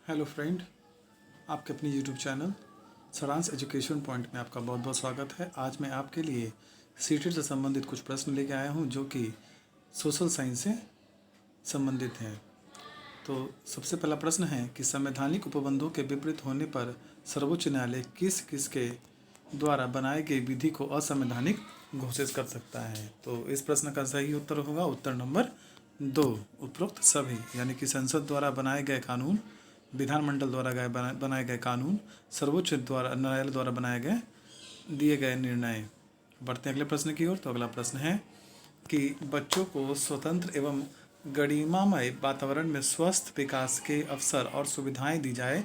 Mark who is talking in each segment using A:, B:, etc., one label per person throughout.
A: Hello friend, आपके अपनी YouTube channel सारांश एजुकेशन पॉइंट में आपका बहुत बहुत स्वागत है। आज मैं आपके लिए सीटेट से संबंधित कुछ प्रश्न लेके आया हूं जो कि सोशल साइंस से संबंधित हैं। तो सबसे पहला प्रश्न है कि संवैधानिक उपबंधों के विपरीत होने पर सर्वोच्च न्यायालय किस किस के द्वारा बनाई गई विधि को असंवैधानिक घोषित कर सकता है। तो इस प्रश्न का सही उत्तर होगा उत्तर नंबर 2, उपरोक्त सभी, यानी कि संसद द्वारा बनाए गए कानून, विधानमंडल द्वारा बनाए गए कानून, सर्वोच्च न्यायालय द्वारा बनाए गए दिए गए निर्णय। बढ़ते हैं अगले प्रश्न की ओर। तो अगला प्रश्न है कि बच्चों को स्वतंत्र एवं गरिमामय वातावरण में स्वस्थ विकास के अवसर और सुविधाएं दी जाए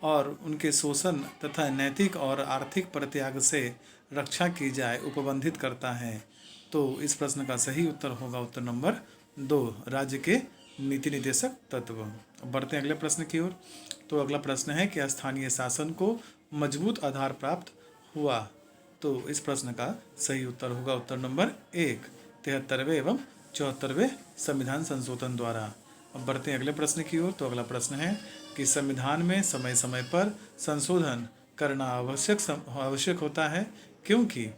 A: और उनके शोषण तथा नैतिक और आर्थिक परित्याग से रक्षा की जाए उपबंधित करता है। तो इस प्रश्न का सही उत्तर होगा उत्तर नंबर 2, राज्य के नीति निर्देशक तत्व। बढ़ते हैं अगले प्रश्न की ओर। तो अगला प्रश्न है कि स्थानीय शासन को मजबूत आधार प्राप्त हुआ। तो इस प्रश्न का सही उत्तर होगा उत्तर नंबर 1, 73वें एवं 74वें संविधान संशोधन द्वारा। अब बढ़ते हैं अगले प्रश्न की ओर। तो अगला प्रश्न है कि संविधान में समय समय पर संशोधन करना आवश्यक होता है क्योंकि।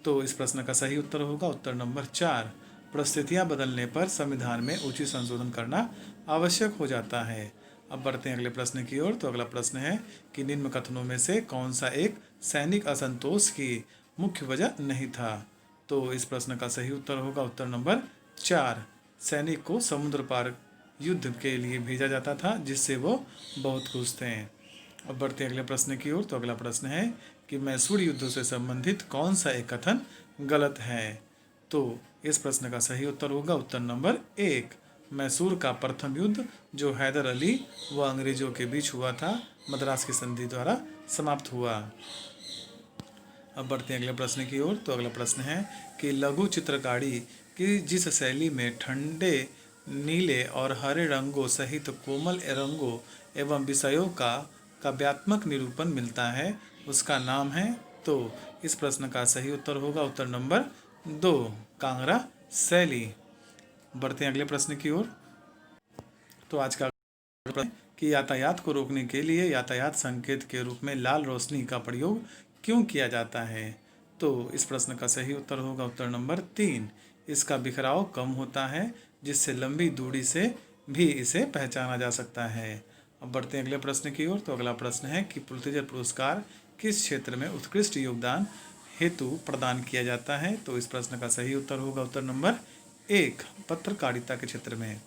A: तो इस प्रश्न का सही उत्तर होगा उत्तर नंबर 4, परिस्थितियां बदलने पर संविधान में उचित संशोधन करना आवश्यक हो जाता है। अब बढ़ते हैं अगले प्रश्न की ओर। तो अगला प्रश्न है कि निम्न कथनों में से कौन सा एक सैनिक असंतोष की मुख्य वजह नहीं था। तो इस प्रश्न का सही उत्तर होगा उत्तर नंबर 4, सैनिक को समुद्र पार युद्ध के लिए भेजा जाता था जिससे वो बहुत खुश थे। अब बढ़ते हैं अगले प्रश्न की ओर। तो अगला प्रश्न है कि मैसूर युद्ध से संबंधित कौन सा एक कथन गलत है। तो इस प्रश्न का सही उत्तर होगा उत्तर नंबर 1, मैसूर का प्रथम युद्ध जो हैदर अली व अंग्रेजों के बीच हुआ था मद्रास की संधि द्वारा समाप्त हुआ। अब बढ़ते हैं अगले प्रश्न की ओर। तो अगला प्रश्न है कि लघु चित्रकारी की जिस शैली में ठंडे नीले और हरे रंगों सहित कोमल रंगों एवं विषयों का काव्यात्मक निरूपण मिलता है उसका नाम है। तो इस प्रश्न का सही उत्तर होगा उत्तर नंबर 2, कांगड़ा शैली। बढ़ते हैं अगले प्रश्न की ओर। तो आज का प्रश्न कि यातायात को रोकने के लिए यातायात संकेत के रूप में लाल रोशनी का प्रयोग क्यों किया जाता है। तो इस प्रश्न का सही उत्तर होगा उत्तर नंबर 3, इसका बिखराव कम होता है जिससे लंबी दूरी से भी इसे पहचाना जा सकता है। अब बढ़ते हैं अगले प्रश्न की ओर। तो अगला प्रश्न है कि पुलित्जर पुरस्कार किस क्षेत्र में उत्कृष्ट योगदान हेतु प्रदान किया जाता है। तो इस प्रश्न का सही उत्तर होगा उत्तर नंबर 1, पत्रकारिता के क्षेत्र में।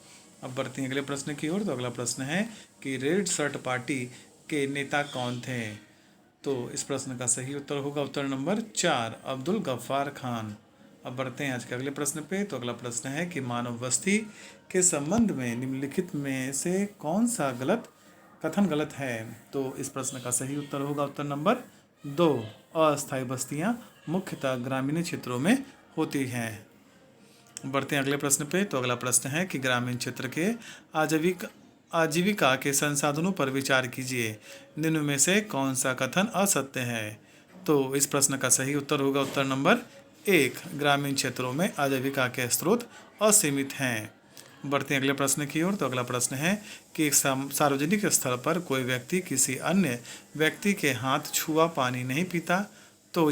A: अब बढ़ते हैं अगले प्रश्न की ओर। तो अगला प्रश्न है कि रेड शर्ट पार्टी के नेता कौन थे। तो इस प्रश्न का सही उत्तर होगा उत्तर नंबर 4, अब्दुल गफ्फार खान। अब बढ़ते हैं आज के अगले प्रश्न पे। तो अगला प्रश्न है कि मानव बस्ती के संबंध में निम्नलिखित में से कौन सा कथन गलत है। तो इस प्रश्न का सही उत्तर होगा उत्तर नंबर 2, अस्थायी बस्तियां मुख्यतः ग्रामीण क्षेत्रों में होती हैं। बढ़ते हैं अगले प्रश्न पे। तो अगला प्रश्न है कि ग्रामीण क्षेत्र के आजीविका के संसाधनों पर विचार कीजिए, निम्न में से कौन सा कथन असत्य है। तो इस प्रश्न का सही उत्तर होगा उत्तर नंबर 1, ग्रामीण क्षेत्रों में आजीविका के स्रोत असीमित हैं। बढ़ते हैं अगले प्रश्न की ओर। तो अगला प्रश्न है कि एक सार्वजनिक स्थल पर कोई व्यक्ति किसी अन्य व्यक्ति के हाथ छुआ पानी नहीं पीता। तो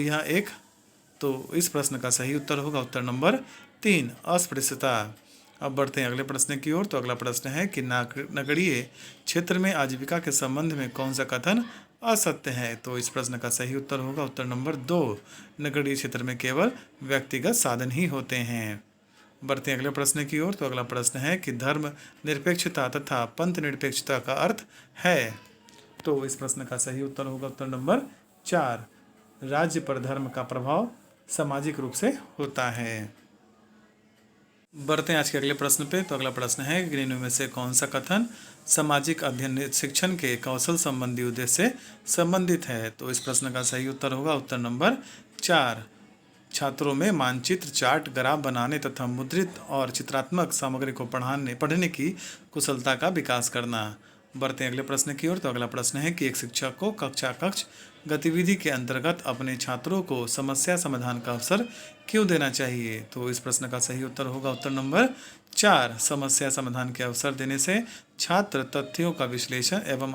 A: इस प्रश्न का सही उत्तर होगा उत्तर नंबर 3, अस्पृश्यता। अब बढ़ते हैं अगले प्रश्न की ओर। तो अगला प्रश्न है कि नगरीय क्षेत्र में आजीविका के संबंध में कौन सा कथन असत्य है। तो इस प्रश्न का सही उत्तर होगा उत्तर नंबर 2, नगरीय क्षेत्र में केवल व्यक्तिगत साधन ही होते हैं। बढ़ते हैं अगले प्रश्न की ओर। तो अगला प्रश्न है कि धर्म निरपेक्षता तथा पंथ निरपेक्षता का अर्थ है। तो इस प्रश्न का सही उत्तर होगा उत्तर नंबर 4, राज्य पर धर्म का प्रभाव सामाजिक रूप से होता है। बढ़ते हैं आज के अगले प्रश्न पे। तो अगला प्रश्न है कि निम्न में से कौन सा कथन सामाजिक अध्ययन शिक्षण के कौशल संबंधी उद्देश्य से संबंधित है। तो इस प्रश्न का सही उत्तर होगा उत्तर नंबर 4, छात्रों में मानचित्र, चार्ट, ग्राफ बनाने तथा मुद्रित और चित्रात्मक सामग्री को पढ़ने की कुशलता का विकास करना। बढ़ते हैं अगले प्रश्न की ओर। तो अगला प्रश्न है कि एक शिक्षक को कक्षा कक्ष गतिविधि के अंतर्गत अपने छात्रों को समस्या समाधान का अवसर क्यों देना चाहिए? तो इस प्रश्न का सही उत्तर होगा उत्तर नंबर 4। समस्या समाधान के अवसर देने से छात्र तथ्यों का विश्लेषण एवं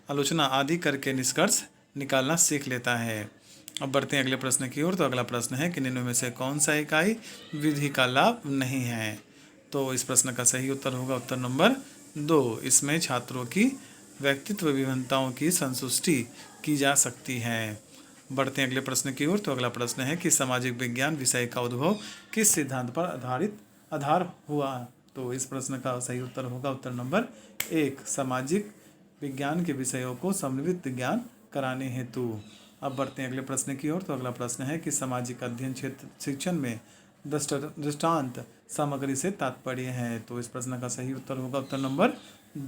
A: आलोचना आदि करके निष्कर्ष निकालना सीख लेता है। अब बढ़ते हैं अगले प्रश्न की ओर। तो अगला प्रश्न है कि निम्न में से कौन सा इकाई विधि का लाभ नहीं है? तो इस प्रश्न का सही उत्तर होगा उत्तर नंबर 2। इसमें छात्रों की व्यक्तित्व विभिन्नताओं की संतुष्टि की जा सकती है। बढ़ते हैं अगले प्रश्न की ओर। तो अगला प्रश्न है कि सामाजिक विज्ञान विषय का उद्भव किस सिद्धांत पर आधार हुआ? तो इस प्रश्न का सही उत्तर होगा उत्तर नंबर 1। सामाजिक विज्ञान के विषयों को समन्वित ज्ञान कराने हेतु। अब बढ़ते हैं अगले प्रश्न की ओर। तो अगला प्रश्न है कि सामाजिक अध्ययन क्षेत्र शिक्षण में दृष्टांत सामग्री से तात्पर्य है। तो इस प्रश्न का सही उत्तर होगा उत्तर नंबर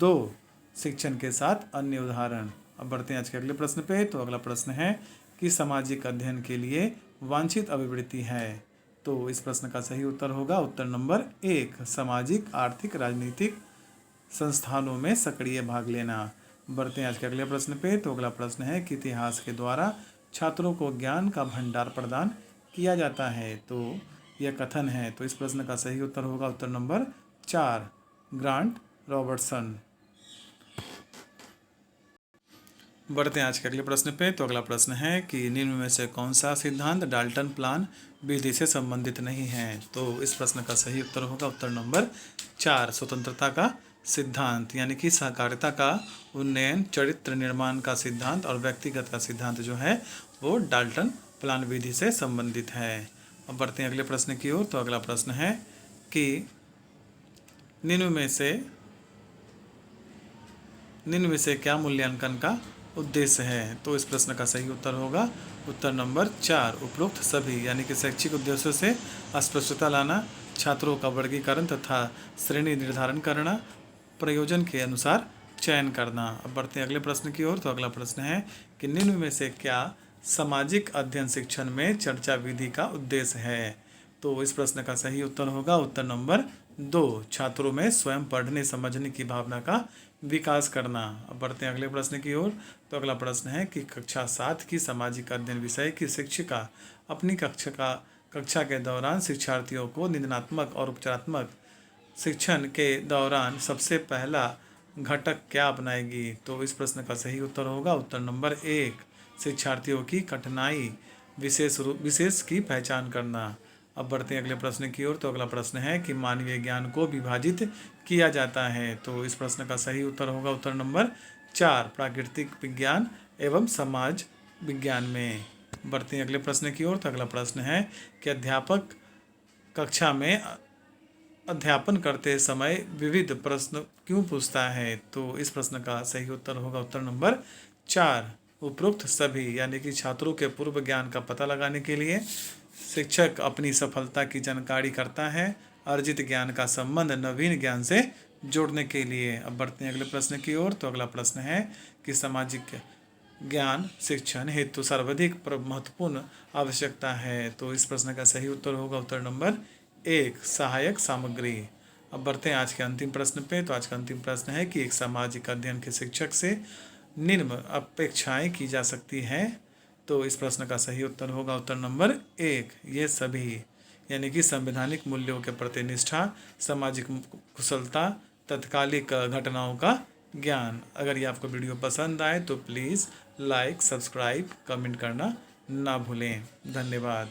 A: 2। शिक्षण के साथ अन्य उदाहरण। अब बढ़ते हैं आज के अगले प्रश्न पे। तो अगला प्रश्न है कि सामाजिक अध्ययन के लिए वांछित अभिवृत्ति है। तो इस प्रश्न का सही उत्तर होगा उत्तर नंबर 1। सामाजिक आर्थिक राजनीतिक संस्थानों में सक्रिय भाग लेना। बढ़ते हैं आज के अगले प्रश्न पे। तो अगला प्रश्न है कि इतिहास के द्वारा छात्रों को ज्ञान का भंडार प्रदान किया जाता है। तो यह कथन है। तो इस प्रश्न का सही उत्तर होगा उत्तर नंबर 4। Grant Robertson. बढ़ते हैं आज के अगले प्रश्न पे। तो अगला प्रश्न है कि निम्न में से कौन सा सिद्धांत डाल्टन प्लान विधि से संबंधित नहीं है? तो इस प्रश्न का सही उत्तर होगा उत्तर नंबर 4। स्वतंत्रता का सिद्धांत यानी कि सहकारिता का उन्नयन, चरित्र निर्माण का सिद्धांत और व्यक्तिगत का सिद्धांत जो है वो डाल्टन प्लान विधि से संबंधित है। अब बढ़ते हैं अगले प्रश्न की ओर। तो अगला प्रश्न है कि निम्न में से क्या मूल्यांकन का उद्देश्य है? तो इस प्रश्न का सही उत्तर होगा उत्तर नंबर 4। उपरोक्त सभी यानी कि शैक्षिक उद्देश्यों से अस्पष्टता लाना, छात्रों का वर्गीकरण तथा श्रेणी निर्धारण करना, प्रयोजन के अनुसार चयन करना। अब बढ़ते हैं अगले प्रश्न की ओर। तो अगला प्रश्न है कि निम्न में से क्या सामाजिक अध्ययन शिक्षण में चर्चा विधि का उद्देश्य है? तो इस प्रश्न का सही उत्तर होगा उत्तर नंबर 2। छात्रों में स्वयं पढ़ने समझने की भावना का विकास करना। अब बढ़ते हैं अगले प्रश्न की ओर। तो अगला प्रश्न है कि कक्षा 7 की सामाजिक अध्ययन विषय की शिक्षिका अपनी कक्षा के दौरान शिक्षार्थियों को निदानात्मक और उपचारात्मक शिक्षण के दौरान सबसे पहला घटक क्या अपनाएगी? तो इस प्रश्न का सही उत्तर होगा उत्तर नंबर 1। शिक्षार्थियों की कठिनाई विशेष की पहचान करना। अब बढ़ते हैं अगले प्रश्न की ओर। तो अगला प्रश्न है कि मानवीय ज्ञान को विभाजित किया जाता है। तो इस प्रश्न का सही उत्तर होगा उत्तर नंबर 4। प्राकृतिक विज्ञान एवं समाज विज्ञान में। बढ़ते हैं अगले प्रश्न की ओर। तो अगला प्रश्न है कि अध्यापक कक्षा में अध्यापन करते समय विविध प्रश्न क्यों पूछता है? तो इस प्रश्न का सही उत्तर होगा उत्तर नंबर 4। उपरोक्त सभी यानी कि छात्रों के पूर्व ज्ञान का पता लगाने के लिए शिक्षक अपनी सफलता की जानकारी करता है, अर्जित ज्ञान का संबंध नवीन ज्ञान से जोड़ने के लिए। अब बढ़ते हैं अगले प्रश्न की ओर। तो अगला प्रश्न है कि सामाजिक ज्ञान शिक्षण हेतु सर्वाधिक महत्वपूर्ण आवश्यकता है। तो इस प्रश्न का सही उत्तर होगा उत्तर नंबर 1। सहायक सामग्री। अब बढ़ते हैं आज के अंतिम प्रश्न पे। तो आज का अंतिम प्रश्न है कि एक सामाजिक अध्ययन के शिक्षक से निम्न अपेक्षाएं की जा सकती हैं। तो इस प्रश्न का सही उत्तर होगा उत्तर नंबर 1। ये सभी यानी कि संवैधानिक मूल्यों के प्रति निष्ठा, सामाजिक कुशलता, तत्कालिक घटनाओं का ज्ञान। अगर ये आपको वीडियो पसंद आए तो प्लीज़ लाइक, सब्सक्राइब, कमेंट करना ना भूलें। धन्यवाद।